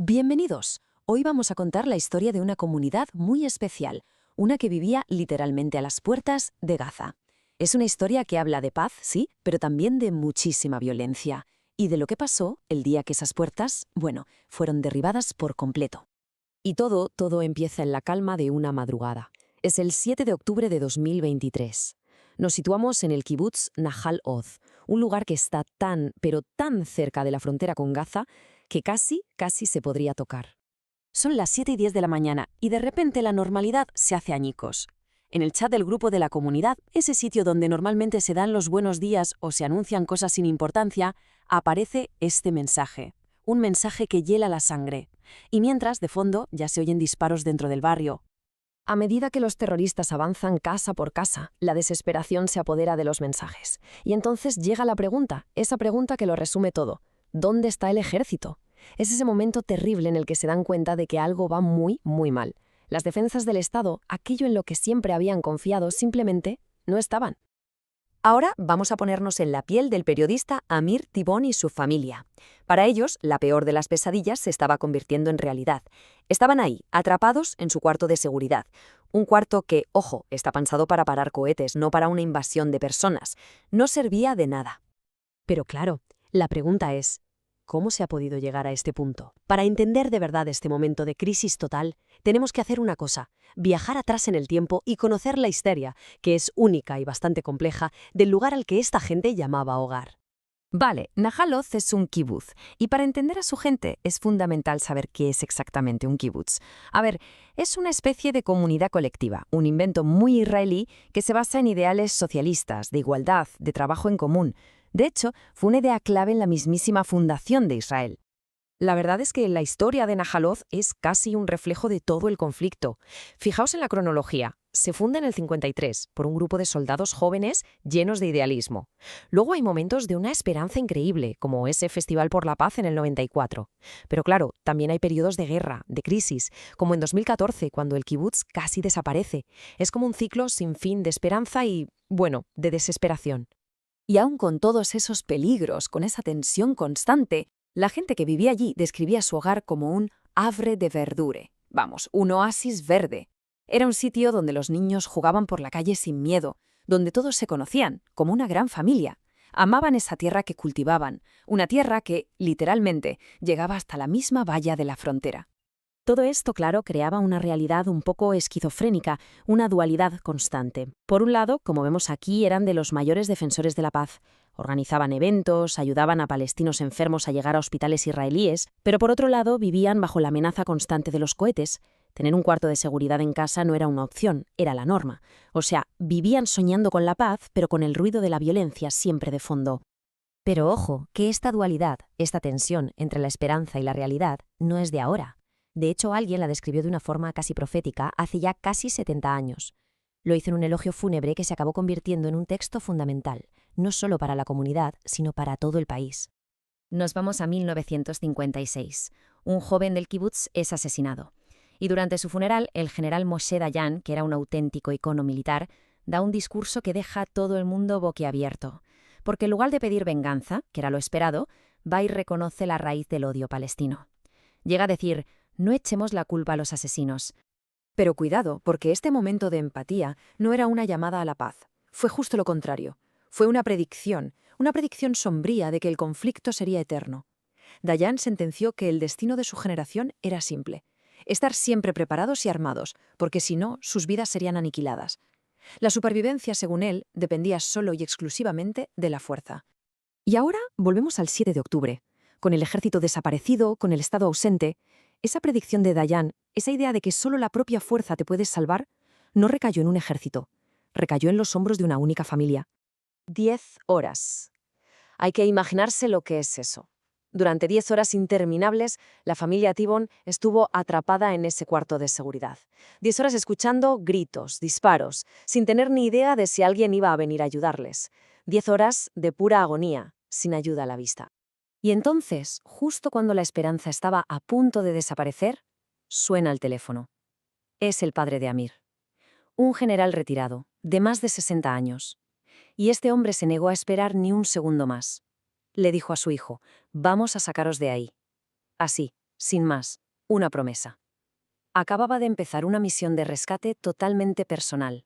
Bienvenidos. Hoy vamos a contar la historia de una comunidad muy especial, una que vivía literalmente a las puertas de Gaza. Es una historia que habla de paz, sí, pero también de muchísima violencia, y de lo que pasó el día que esas puertas, fueron derribadas por completo. Y todo empieza en la calma de una madrugada. Es el 7 de octubre de 2023. Nos situamos en el kibutz Nahal Oz, un lugar que está tan, pero tan cerca de la frontera con Gaza que casi se podría tocar. Son las 7:10 de la mañana y de repente la normalidad se hace añicos. En el chat del grupo de la comunidad, ese sitio donde normalmente se dan los buenos días o se anuncian cosas sin importancia, aparece este mensaje. Un mensaje que hiela la sangre. Y mientras, de fondo, ya se oyen disparos dentro del barrio. A medida que los terroristas avanzan casa por casa, la desesperación se apodera de los mensajes. Y entonces llega la pregunta, esa pregunta que lo resume todo. ¿Dónde está el ejército? Es ese momento terrible en el que se dan cuenta de que algo va muy, muy mal. Las defensas del Estado, aquello en lo que siempre habían confiado, simplemente no estaban. Ahora vamos a ponernos en la piel del periodista Amir Tibón y su familia. Para ellos, la peor de las pesadillas se estaba convirtiendo en realidad. Estaban ahí, atrapados en su cuarto de seguridad. Un cuarto que, ojo, está pensado para parar cohetes, no para una invasión de personas. No servía de nada. Pero claro, la pregunta es, ¿cómo se ha podido llegar a este punto? Para entender de verdad este momento de crisis total, tenemos que hacer una cosa, viajar atrás en el tiempo y conocer la historia, que es única y bastante compleja, del lugar al que esta gente llamaba hogar. Vale, Nahal Oz es un kibutz, y para entender a su gente es fundamental saber qué es exactamente un kibutz. A ver, es una especie de comunidad colectiva, un invento muy israelí que se basa en ideales socialistas, de igualdad, de trabajo en común. De hecho, fue una idea clave en la mismísima fundación de Israel. La verdad es que la historia de Nahal Oz es casi un reflejo de todo el conflicto. Fijaos en la cronología. Se funda en el 53 por un grupo de soldados jóvenes llenos de idealismo. Luego hay momentos de una esperanza increíble, como ese Festival por la Paz en el 94. Pero claro, también hay periodos de guerra, de crisis, como en 2014, cuando el kibutz casi desaparece. Es como un ciclo sin fin de esperanza y, de desesperación. Y aún con todos esos peligros, con esa tensión constante, la gente que vivía allí describía su hogar como un havre de verdure, un oasis verde. Era un sitio donde los niños jugaban por la calle sin miedo, donde todos se conocían, como una gran familia. Amaban esa tierra que cultivaban, una tierra que, literalmente, llegaba hasta la misma valla de la frontera. Todo esto, claro, creaba una realidad un poco esquizofrénica, una dualidad constante. Por un lado, como vemos aquí, eran de los mayores defensores de la paz. Organizaban eventos, ayudaban a palestinos enfermos a llegar a hospitales israelíes, pero por otro lado vivían bajo la amenaza constante de los cohetes. Tener un cuarto de seguridad en casa no era una opción, era la norma. O sea, vivían soñando con la paz, pero con el ruido de la violencia siempre de fondo. Pero ojo, que esta dualidad, esta tensión entre la esperanza y la realidad, no es de ahora. De hecho, alguien la describió de una forma casi profética hace ya casi 70 años. Lo hizo en un elogio fúnebre que se acabó convirtiendo en un texto fundamental, no solo para la comunidad, sino para todo el país. Nos vamos a 1956. Un joven del kibutz es asesinado. Y durante su funeral, el general Moshe Dayan, que era un auténtico icono militar, da un discurso que deja a todo el mundo boquiabierto. Porque en lugar de pedir venganza, que era lo esperado, va y reconoce la raíz del odio palestino. Llega a decir: no echemos la culpa a los asesinos. Pero cuidado, porque este momento de empatía no era una llamada a la paz. Fue justo lo contrario. Fue una predicción sombría de que el conflicto sería eterno. Dayan sentenció que el destino de su generación era simple: estar siempre preparados y armados, porque si no, sus vidas serían aniquiladas. La supervivencia, según él, dependía solo y exclusivamente de la fuerza. Y ahora volvemos al 7 de octubre. Con el ejército desaparecido, con el Estado ausente, esa predicción de Dayan, esa idea de que solo la propia fuerza te puede salvar, no recayó en un ejército, recayó en los hombros de una única familia. 10 horas. Hay que imaginarse lo que es eso. Durante 10 horas interminables, la familia Tibón estuvo atrapada en ese cuarto de seguridad. 10 horas escuchando gritos, disparos, sin tener ni idea de si alguien iba a venir a ayudarles. 10 horas de pura agonía, sin ayuda a la vista. Y entonces, justo cuando la esperanza estaba a punto de desaparecer, suena el teléfono. Es el padre de Amir. Un general retirado, de más de 60 años. Y este hombre se negó a esperar ni un segundo más. Le dijo a su hijo: vamos a sacaros de ahí. Así, Sin más, una promesa. Acababa de empezar una misión de rescate totalmente personal.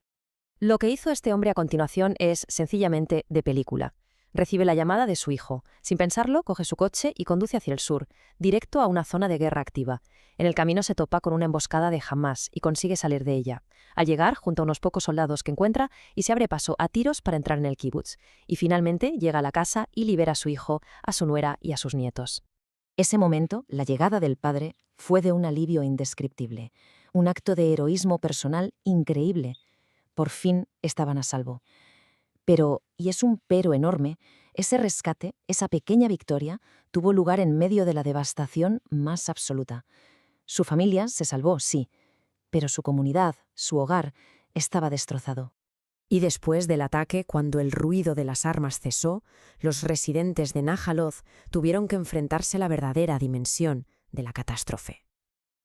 Lo que hizo este hombre a continuación es, sencillamente, de película. Recibe la llamada de su hijo. Sin pensarlo, coge su coche y conduce hacia el sur, directo a una zona de guerra activa. En el camino se topa con una emboscada de Hamás y consigue salir de ella. Al llegar, junto a unos pocos soldados que encuentra, y se abre paso a tiros para entrar en el kibutz. Y finalmente llega a la casa y libera a su hijo, a su nuera y a sus nietos. Ese momento, la llegada del padre, fue de un alivio indescriptible, un acto de heroísmo personal increíble. Por fin estaban a salvo. Pero, y es un pero enorme, ese rescate, esa pequeña victoria, tuvo lugar en medio de la devastación más absoluta. Su familia se salvó, sí, pero su comunidad, su hogar, estaba destrozado. Y después del ataque, cuando el ruido de las armas cesó, los residentes de Nahaloth tuvieron que enfrentarse a la verdadera dimensión de la catástrofe.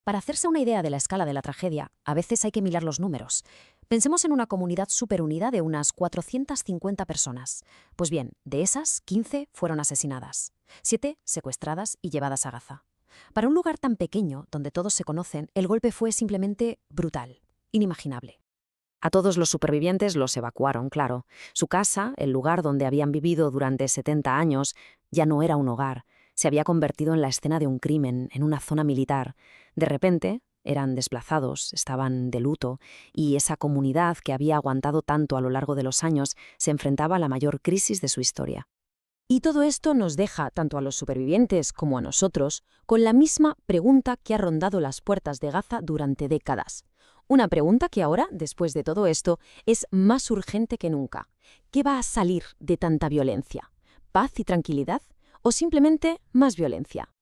Para hacerse una idea de la escala de la tragedia, a veces hay que mirar los números. Pensemos en una comunidad superunida de unas 450 personas. Pues bien, de esas, 15 fueron asesinadas, 7 secuestradas y llevadas a Gaza. Para un lugar tan pequeño, donde todos se conocen, el golpe fue simplemente brutal, inimaginable. A todos los supervivientes los evacuaron, claro. Su casa, el lugar donde habían vivido durante 70 años, ya no era un hogar. Se había convertido en la escena de un crimen, en una zona militar. De repente, eran desplazados, estaban de luto, y esa comunidad que había aguantado tanto a lo largo de los años se enfrentaba a la mayor crisis de su historia. Y todo esto nos deja, tanto a los supervivientes como a nosotros, con la misma pregunta que ha rondado las puertas de Gaza durante décadas. Una pregunta que ahora, después de todo esto, es más urgente que nunca. ¿Qué va a salir de tanta violencia? ¿Paz y tranquilidad? ¿O simplemente más violencia?